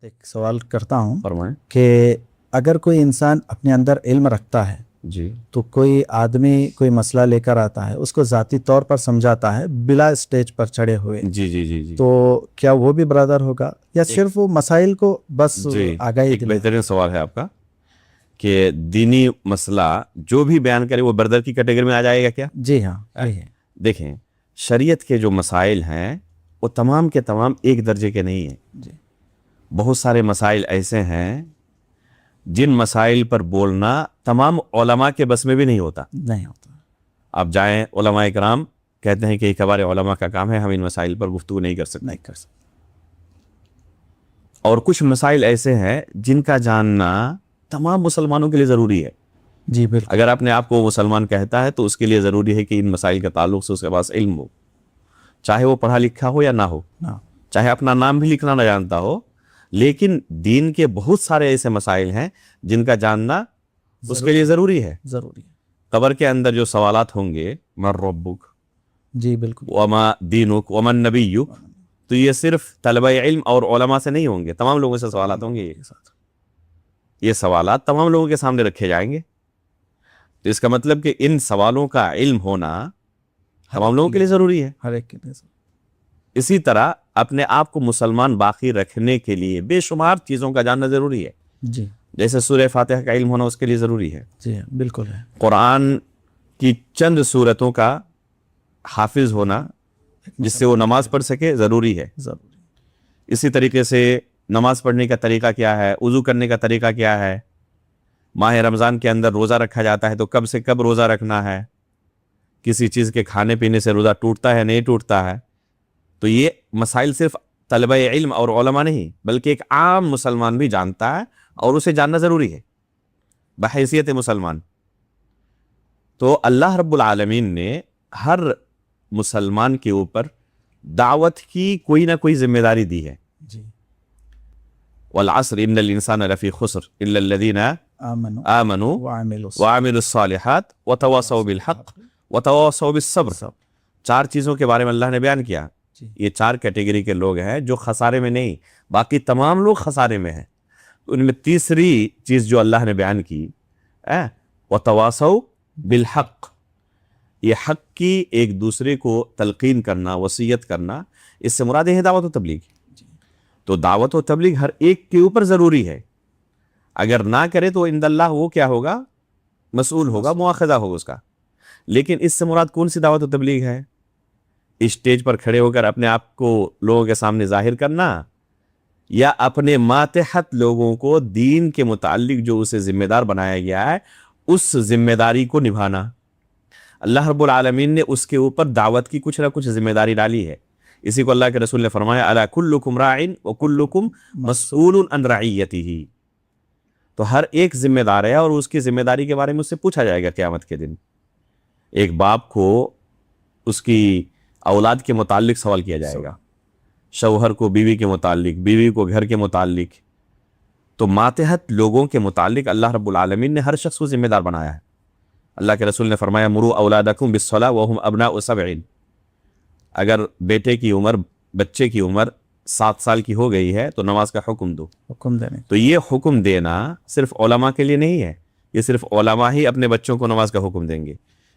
ایک سوال کرتا ہوں فرمائیں کہ اگر کوئی انسان اپنے اندر علم رکھتا ہے جی تو کوئی آدمی کوئی مسئلہ لے کر آتا ہے، اس کو ذاتی طور پر سمجھاتا ہے بلا اسٹیج پر چڑھے ہوئے، جی جی جی جی تو کیا وہ بھی برادر ہوگا یا صرف وہ مسائل کو بس جی آگاہی ایک دلا؟ بہترین سوال ہے آپ کا کہ دینی مسئلہ جو بھی بیان کرے وہ بردر کی کیٹیگری میں آ جائے گا کیا؟ جی ہاں، یہی ہے۔ دیکھیں، شریعت کے جو مسائل ہیں وہ تمام کے تمام ایک درجے کے نہیں ہیں۔ جی بہت سارے مسائل ایسے ہیں جن مسائل پر بولنا تمام علماء کے بس میں بھی نہیں ہوتا۔ نہیں ہوتا۔ آپ جائیں، علماء کرام کہتے ہیں کہ ایک کبار علماء کا کام ہے، ہم ان مسائل پر گفتگو نہیں کر سکتے۔ نہیں کر سکتے۔ اور کچھ مسائل ایسے ہیں جن کا جاننا تمام مسلمانوں کے لیے ضروری ہے۔ جی بالکل۔ اگر اپنے آپ کو مسلمان کہتا ہے تو اس کے لیے ضروری ہے کہ ان مسائل کا تعلق سے اس کے پاس علم ہو، چاہے وہ پڑھا لکھا ہو یا نہ ہو، چاہے اپنا نام بھی لکھنا نہ جانتا ہو، لیکن دین کے بہت سارے ایسے مسائل ہیں جن کا جاننا اس کے لیے ضروری ہے۔ ضروری ہے۔ قبر کے اندر جو سوالات ہوں گے، من ربک، جی بالکل۔ وما دینک ومن نبیک، تو یہ صرف طلبہ علم اور علماء سے نہیں ہوں گے، تمام لوگوں سے سوالات ہوں گے۔ یہ سوالات تمام لوگوں کے سامنے رکھے جائیں گے، تو اس کا مطلب کہ ان سوالوں کا علم ہونا تمام لوگوں کے لیے ضروری ہے۔ ہر ایک کے لیے۔ اسی طرح اپنے آپ کو مسلمان باقی رکھنے کے لیے بے شمار چیزوں کا جاننا ضروری ہے۔ جی جیسے سورہ فاتحہ کا علم ہونا اس کے لیے ضروری ہے، جی بالکل ہے۔ قرآن کی چند سورتوں کا حافظ ہونا جس سے وہ نماز پڑھ سکے ضروری ہے۔ ضروری۔ اسی طریقے سے نماز پڑھنے کا طریقہ کیا ہے، وضو کرنے کا طریقہ کیا ہے، ماہ رمضان کے اندر روزہ رکھا جاتا ہے تو کب سے کب روزہ رکھنا ہے، کسی چیز کے کھانے پینے سے روزہ ٹوٹتا ہے نہیں ٹوٹتا ہے، تو یہ مسائل صرف طلبہ علم اور علماء نہیں بلکہ ایک عام مسلمان بھی جانتا ہے اور اسے جاننا ضروری ہے بحیثیت مسلمان۔ تو اللہ رب العالمین نے ہر مسلمان کے اوپر دعوت کی کوئی نہ کوئی ذمہ داری دی ہے۔ جی والعصر ان الانسان لفی خسر الا الذین آمنوا وعملوا الصالحات وتواصوا بالحق وتواصوا بالصبر۔ چار چیزوں کے بارے میں اللہ نے بیان کیا، یہ چار کیٹیگری کے لوگ ہیں جو خسارے میں نہیں، باقی تمام لوگ خسارے میں ہیں۔ ان میں تیسری چیز جو اللہ نے بیان کی، وتواصوا بالحق، یہ حق کی ایک دوسرے کو تلقین کرنا، وصیت کرنا، اس سے مراد ہے دعوت و تبلیغ۔ تو دعوت و تبلیغ ہر ایک کے اوپر ضروری ہے، اگر نہ کرے تو عند اللہ وہ کیا ہوگا، مسئول ہوگا، مواخذہ ہوگا اس کا۔ لیکن اس سے مراد کون سی دعوت و تبلیغ ہے؟ اسٹیج پر کھڑے ہو کر اپنے آپ کو لوگوں کے سامنے ظاہر کرنا، یا اپنے ماتحت لوگوں کو دین کے متعلق جو اسے ذمہ دار بنایا گیا ہے اس ذمہ داری کو نبھانا۔ اللہ رب العالمین نے اس کے اوپر دعوت کی کچھ نہ کچھ ذمہ داری ڈالی ہے، اسی کو اللہ کے رسول نے فرمایا الا کلکم راع وکلکم مسئول عن رعیتہ، تو ہر ایک ذمہ دار ہے اور اس کی ذمہ داری کے بارے میں اس سے پوچھا جائے گا قیامت کے دن۔ ایک باپ کو اس کی اولاد کے متعلق سوال کیا جائے گا، شوہر کو بیوی کے متعلق، بیوی کو گھر کے متعلق، تو ماتحت لوگوں کے متعلق اللہ رب العالمین نے ہر شخص کو ذمہ دار بنایا ہے۔ اللہ کے رسول نے فرمایا مروا اولادکم بالصلاۃ وهم ابناء 7، اگر بیٹے کی عمر، بچے کی عمر 7 سال کی ہو گئی ہے تو نماز کا حکم دو۔ حکم دینے۔ تو یہ حکم دینا صرف علماء کے لیے نہیں ہے، یہ صرف علماء ہی اپنے بچوں کو نماز کا حکم دیں گے۔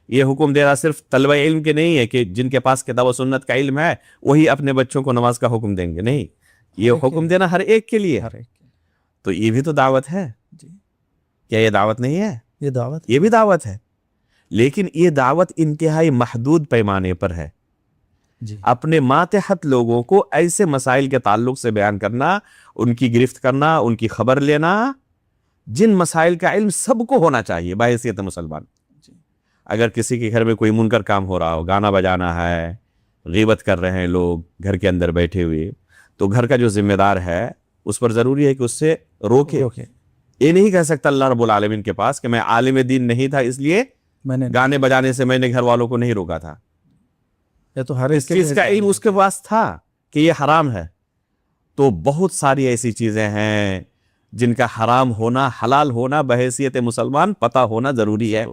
یہ حکم دینا صرف طلبہ علم کے نہیں ہے کہ جن کے پاس کتاب و سنت کا علم ہے وہی اپنے بچوں کو نماز کا حکم دیں گے، نہیں، یہ حکم دینا ہر ایک کے لیے۔ تو یہ بھی تو دعوت ہے، کیا یہ دعوت نہیں ہے؟ یہ دعوت، یہ بھی دعوت ہے، لیکن یہ دعوت انتہائی محدود پیمانے پر ہے۔ اپنے ماتحت لوگوں کو ایسے مسائل کے تعلق سے بیان کرنا، ان کی گرفت کرنا، ان کی خبر لینا جن مسائل کا علم سب کو ہونا چاہیے بحیثیت مسلمان۔ اگر کسی کے گھر میں کوئی منکر کام ہو رہا ہو، گانا بجانا ہے، غیبت کر رہے ہیں لوگ گھر کے اندر بیٹھے ہوئے، تو گھر کا جو ذمہ دار ہے اس پر ضروری ہے کہ اس سے روکے۔ یہ نہیں کہہ سکتا اللہ رب العالمین کے پاس کہ میں عالم دین نہیں تھا اس لیے گانے بجانے سے میں نے گھر والوں کو نہیں روکا تھا۔ تو ہر اس چیز کا علم اس کے پاس تھا کہ یہ حرام ہے۔ تو بہت ساری ایسی چیزیں ہیں جن کا حرام ہونا، حلال ہونا بحیثیت مسلمان پتہ ہونا ضروری ہے۔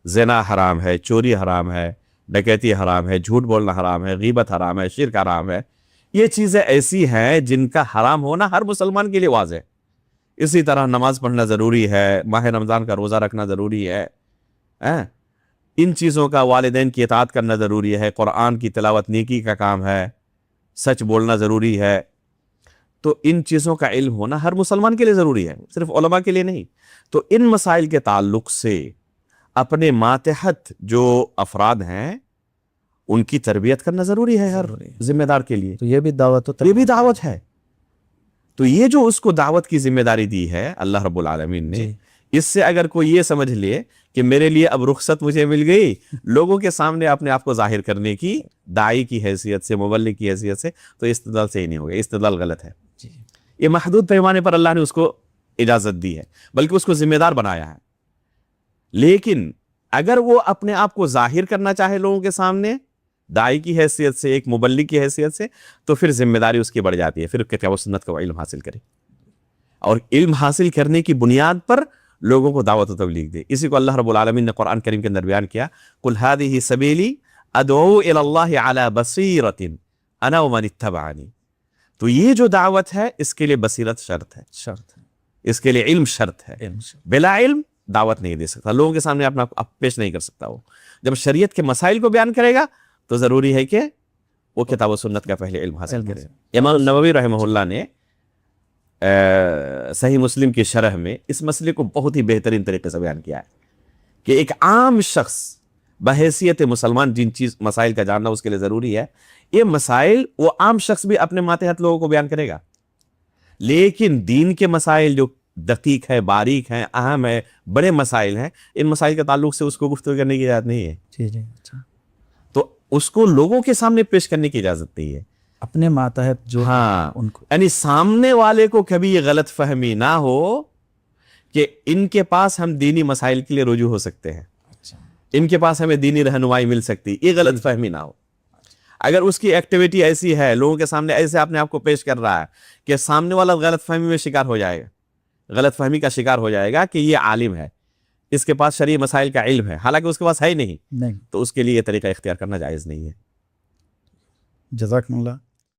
زنا حرام ہے، چوری حرام ہے، ڈکیتی حرام ہے، جھوٹ بولنا حرام ہے، غیبت حرام ہے، شرک حرام ہے، یہ چیزیں ایسی ہیں جن کا حرام ہونا ہر مسلمان کے لیے واضح ہے. اسی طرح نماز پڑھنا ضروری ہے, ماہ رمضان کا روزہ رکھنا ضروری ہے, ان چیزوں کا والدین کی اطاعت کرنا ضروری ہے, قرآن کی تلاوت نیکی کا کام ہے, سچ بولنا ضروری ہے. تو ان چیزوں کا علم ہونا ہر مسلمان کے لیے ضروری ہے, صرف علماء کے لیے نہیں. تو ان مسائل کے تعلق سے اپنے ماتحت جو افراد ہیں ان کی تربیت کرنا ضروری ہے ہر ذمہ دار کے لیے. تو یہ بھی دعوت یہ بھی دعوت ہے. تو یہ جو اس کو دعوت کی ذمہ داری دی ہے اللہ رب العالمین نے, اس سے اگر کوئی یہ سمجھ لے کہ میرے لیے اب رخصت مجھے مل گئی لوگوں کے سامنے اپنے آپ کو ظاہر کرنے کی, داعی کی حیثیت سے, مبلغ کی حیثیت سے, تو استدلال سے ہی نہیں ہوگا. استدلال غلط ہے. یہ محدود پیمانے پر اللہ نے اس کو اجازت دی ہے, بلکہ اس کو ذمہ دار بنایا ہے. لیکن اگر وہ اپنے آپ کو ظاہر کرنا چاہے لوگوں کے سامنے داعی کی حیثیت سے, ایک مبلغ کی حیثیت سے, تو پھر ذمہ داری اس کی بڑھ جاتی ہے. پھر کتاب و سنت کا علم حاصل کرے, اور علم حاصل کرنے کی بنیاد پر لوگوں کو دعوت و تبلیغ دے. اسی کو اللہ رب العالمین نے قرآن کریم کے اندر بیان کیا, قل هذه سبیلی ادعو الی اللہ علی بصیرۃ انا ومن اتبعنی. تو یہ جو دعوت ہے اس کے لیے بصیرت شرط ہے, اس کے لیے علم شرط ہے. بلا علم دعوت نہیں دے سکتا, لوگوں کے سامنے اپنا پیش نہیں کر سکتا. وہ جب شریعت کے مسائل کو بیان کرے گا تو ضروری ہے کہ وہ کتاب و سنت کا پہلے علم حاصل کرے. امام نووی رحمہ اللہ نے صحیح مسلم کی شرح میں اس مسئلے کو بہت ہی بہترین طریقے سے بیان کیا ہے کہ ایک عام شخص بحیثیت مسلمان جن چیز مسائل کا جاننا اس کے لیے ضروری ہے, یہ مسائل وہ عام شخص بھی اپنے ماتحت لوگوں کو بیان کرے گا. لیکن دین کے مسائل جو دقیق ہے, باریک ہیں, اہم ہے, بڑے مسائل ہیں, ان مسائل کے تعلق سے اس کو گفتگو کرنے کی اجازت نہیں ہے. اچھا. تو اس کو لوگوں کے سامنے پیش کرنے کی اجازت نہیں ہے, اپنے ماتحت جو ان کو, یعنی سامنے والے کو کبھی یہ غلط فہمی نہ ہو کہ ان کے پاس ہم دینی مسائل کے لیے رجوع ہو سکتے ہیں, ان کے پاس ہمیں دینی رہنمائی مل سکتی, یہ غلط فہمی نہ ہو. اگر اس کی ایکٹیویٹی ایسی ہے, لوگوں کے سامنے ایسے اپنے آپ کو پیش کر رہا ہے کہ سامنے والا غلط فہمی میں شکار ہو جائے گا, غلط فہمی کا شکار ہو جائے گا کہ یہ عالم ہے, اس کے پاس شرعی مسائل کا علم ہے, حالانکہ اس کے پاس ہے ہی نہیں, تو اس کے لیے یہ طریقہ اختیار کرنا جائز نہیں ہے. جزاکم اللہ.